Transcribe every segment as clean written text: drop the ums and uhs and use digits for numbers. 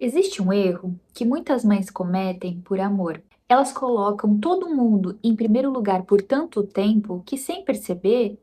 Existe um erro que muitas mães cometem por amor. Elas colocam todo mundo em primeiro lugar por tanto tempo que, sem perceber,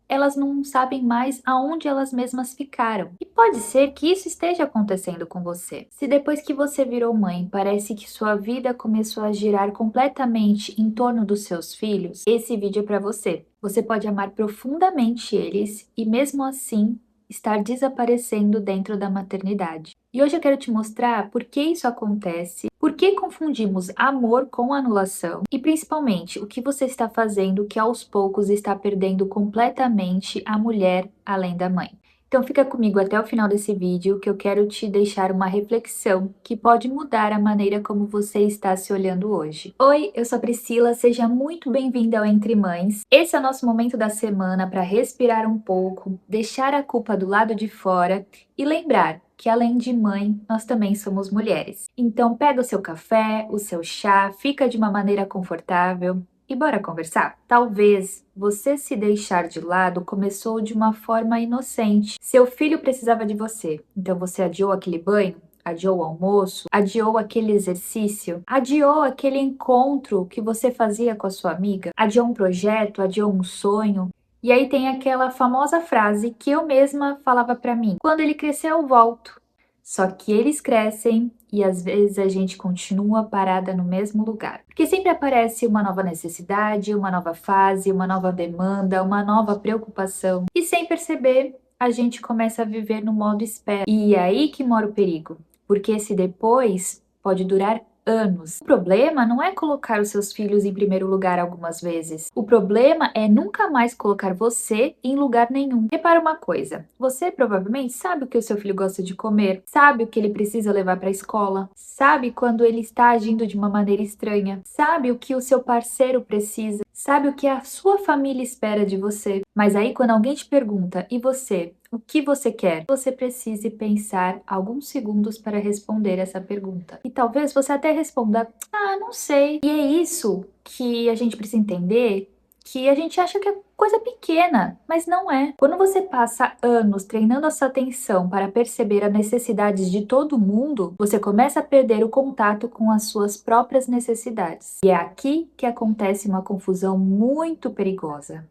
elas não sabem mais aonde elas mesmas ficaram. E pode ser que isso esteja acontecendo com você. Se depois que você virou mãe, parece que sua vida começou a girar completamente em torno dos seus filhos, esse vídeo é para você. Você pode amar profundamente eles e mesmo assim estar desaparecendo dentro da maternidade. E hoje eu quero te mostrar por que isso acontece, por que confundimos amor com anulação e principalmente o que você está fazendo que aos poucos está perdendo completamente a mulher além da mãe. Então fica comigo até o final desse vídeo que eu quero te deixar uma reflexão que pode mudar a maneira como você está se olhando hoje. Oi, eu sou a Priscila, seja muito bem-vinda ao Entre Mães. Esse é o nosso momento da semana para respirar um pouco, deixar a culpa do lado de fora e lembrar que além de mãe, nós também somos mulheres. Então pega o seu café, o seu chá, fica de uma maneira confortável e bora conversar? Talvez você se deixar de lado começou de uma forma inocente. Seu filho precisava de você, então você adiou aquele banho, adiou o almoço, adiou aquele exercício, adiou aquele encontro que você fazia com a sua amiga, adiou um projeto, adiou um sonho. E aí tem aquela famosa frase que eu mesma falava pra mim: quando ele crescer eu volto. Só que eles crescem e às vezes a gente continua parada no mesmo lugar. Porque sempre aparece uma nova necessidade, uma nova fase, uma nova demanda, uma nova preocupação. E sem perceber, a gente começa a viver no modo espera. E é aí que mora o perigo. Porque esse depois pode durar anos. O problema não é colocar os seus filhos em primeiro lugar algumas vezes. O problema é nunca mais colocar você em lugar nenhum. Repara uma coisa, você provavelmente sabe o que o seu filho gosta de comer, sabe o que ele precisa levar para a escola, sabe quando ele está agindo de uma maneira estranha, sabe o que o seu parceiro precisa, sabe o que a sua família espera de você. Mas aí quando alguém te pergunta, e você? O que você quer? Você precise pensar alguns segundos para responder essa pergunta. E talvez você até responda: ah, não sei. E é isso que a gente precisa entender, que a gente acha que é coisa pequena, mas não é. Quando você passa anos treinando a sua atenção para perceber as necessidades de todo mundo, você começa a perder o contato com as suas próprias necessidades. E é aqui que acontece uma confusão muito perigosa.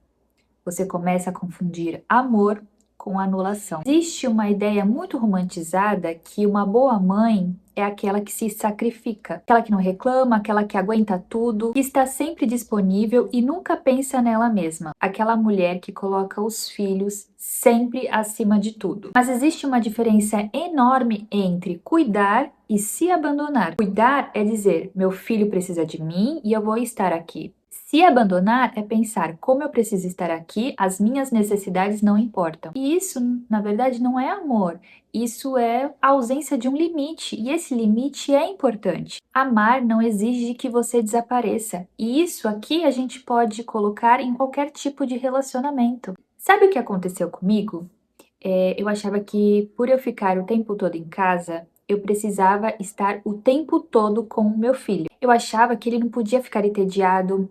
Você começa a confundir amor com anulação. Existe uma ideia muito romantizada que uma boa mãe é aquela que se sacrifica, aquela que não reclama, aquela que aguenta tudo, que está sempre disponível e nunca pensa nela mesma, aquela mulher que coloca os filhos sempre acima de tudo. Mas existe uma diferença enorme entre cuidar e se abandonar. Cuidar é dizer: meu filho precisa de mim e eu vou estar aqui. Se abandonar é pensar: como eu preciso estar aqui, as minhas necessidades não importam. E isso, na verdade, não é amor. Isso é a ausência de um limite, e esse limite é importante. Amar não exige que você desapareça, e isso aqui a gente pode colocar em qualquer tipo de relacionamento. Sabe o que aconteceu comigo? Eu achava que por eu ficar o tempo todo em casa, eu precisava estar o tempo todo com o meu filho. Eu achava que ele não podia ficar entediado,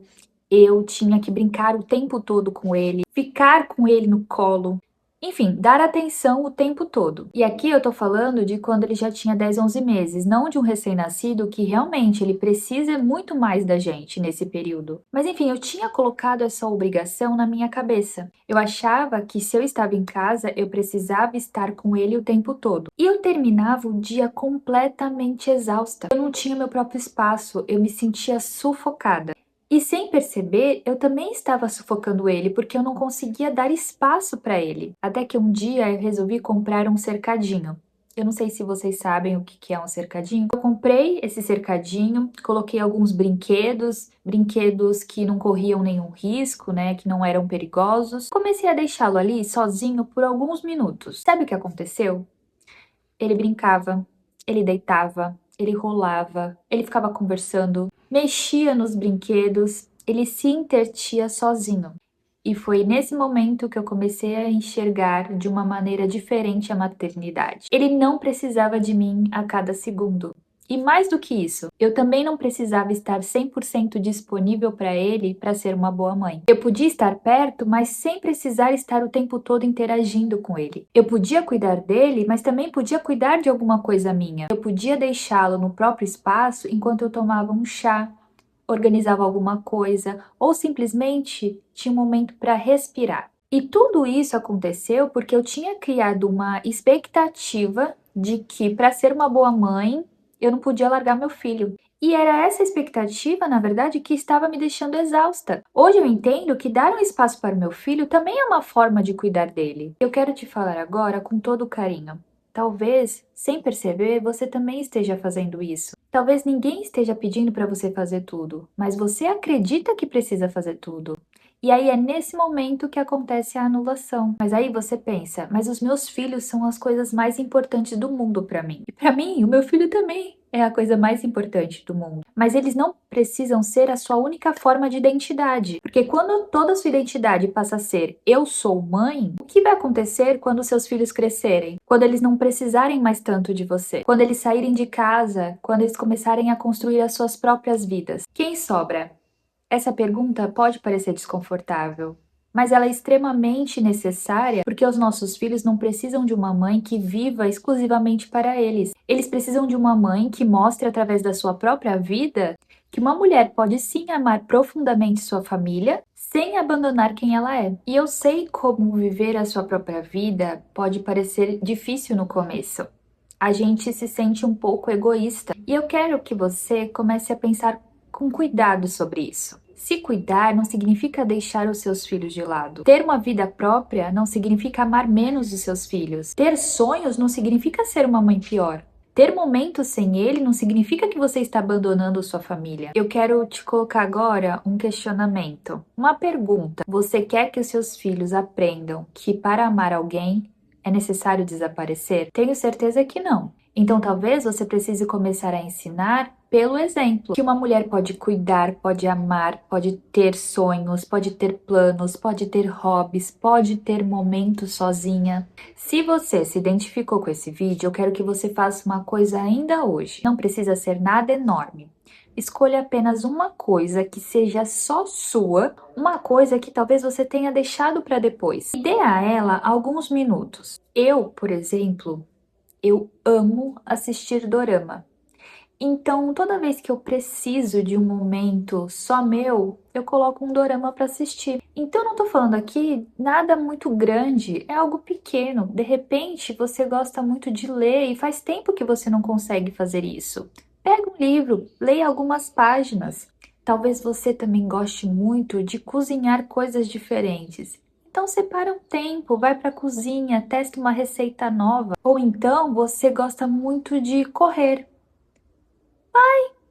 eu tinha que brincar o tempo todo com ele, ficar com ele no colo, enfim, dar atenção o tempo todo. E aqui eu tô falando de quando ele já tinha 10, 11 meses, não de um recém-nascido que realmente ele precisa muito mais da gente nesse período. Mas enfim, eu tinha colocado essa obrigação na minha cabeça. Eu achava que se eu estava em casa, eu precisava estar com ele o tempo todo. E eu terminava o dia completamente exausta. Eu não tinha meu próprio espaço, eu me sentia sufocada. E sem perceber, eu também estava sufocando ele, porque eu não conseguia dar espaço para ele. Até que um dia eu resolvi comprar um cercadinho. Eu não sei se vocês sabem o que é um cercadinho. Eu comprei esse cercadinho, coloquei alguns brinquedos, brinquedos que não corriam nenhum risco, né, que não eram perigosos. Comecei a deixá-lo ali sozinho por alguns minutos. Sabe o que aconteceu? Ele brincava, ele deitava, ele rolava, ele ficava conversando, mexia nos brinquedos, ele se entretia sozinho. E foi nesse momento que eu comecei a enxergar de uma maneira diferente a maternidade. Ele não precisava de mim a cada segundo. E mais do que isso, eu também não precisava estar 100% disponível para ele para ser uma boa mãe. Eu podia estar perto, mas sem precisar estar o tempo todo interagindo com ele. Eu podia cuidar dele, mas também podia cuidar de alguma coisa minha. Eu podia deixá-lo no próprio espaço enquanto eu tomava um chá, organizava alguma coisa ou simplesmente tinha um momento para respirar. E tudo isso aconteceu porque eu tinha criado uma expectativa de que para ser uma boa mãe, eu não podia largar meu filho. E era essa expectativa, na verdade, que estava me deixando exausta. Hoje eu entendo que dar um espaço para o meu filho também é uma forma de cuidar dele. Eu quero te falar agora com todo carinho. Talvez, sem perceber, você também esteja fazendo isso. Talvez ninguém esteja pedindo para você fazer tudo, mas você acredita que precisa fazer tudo. E aí é nesse momento que acontece a anulação. Mas aí você pensa, mas os meus filhos são as coisas mais importantes do mundo para mim. E para mim, o meu filho também é a coisa mais importante do mundo. Mas eles não precisam ser a sua única forma de identidade. Porque quando toda a sua identidade passa a ser eu sou mãe, o que vai acontecer quando seus filhos crescerem? Quando eles não precisarem mais tanto de você? Quando eles saírem de casa? Quando eles começarem a construir as suas próprias vidas? Quem sobra? Essa pergunta pode parecer desconfortável, mas ela é extremamente necessária porque os nossos filhos não precisam de uma mãe que viva exclusivamente para eles. Eles precisam de uma mãe que mostre através da sua própria vida que uma mulher pode sim amar profundamente sua família sem abandonar quem ela é. E eu sei como viver a sua própria vida pode parecer difícil no começo. A gente se sente um pouco egoísta. E eu quero que você comece a pensar com cuidado sobre isso. Se cuidar não significa deixar os seus filhos de lado. Ter uma vida própria não significa amar menos os seus filhos. Ter sonhos não significa ser uma mãe pior. Ter momentos sem ele não significa que você está abandonando sua família. Eu quero te colocar agora um questionamento, uma pergunta. Você quer que os seus filhos aprendam que para amar alguém é necessário desaparecer? Tenho certeza que não. Então talvez você precise começar a ensinar pelo exemplo, que uma mulher pode cuidar, pode amar, pode ter sonhos, pode ter planos, pode ter hobbies, pode ter momentos sozinha. Se você se identificou com esse vídeo, eu quero que você faça uma coisa ainda hoje. Não precisa ser nada enorme. Escolha apenas uma coisa que seja só sua, uma coisa que talvez você tenha deixado para depois. E dê a ela alguns minutos. Eu, por exemplo, eu amo assistir dorama. Então, toda vez que eu preciso de um momento só meu, eu coloco um dorama para assistir. Então, não tô falando aqui nada muito grande, é algo pequeno. De repente, você gosta muito de ler e faz tempo que você não consegue fazer isso. Pega um livro, leia algumas páginas. Talvez você também goste muito de cozinhar coisas diferentes. Então separa um tempo, vai para a cozinha, testa uma receita nova. Ou então você gosta muito de correr.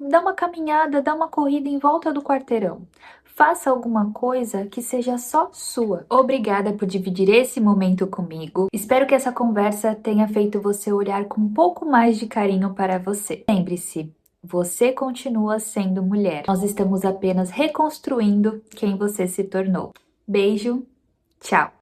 Dá uma caminhada, dá uma corrida em volta do quarteirão. Faça alguma coisa que seja só sua. Obrigada por dividir esse momento comigo. Espero que essa conversa tenha feito você olhar com um pouco mais de carinho para você. Lembre-se, você continua sendo mulher. Nós estamos apenas reconstruindo quem você se tornou. Beijo, tchau!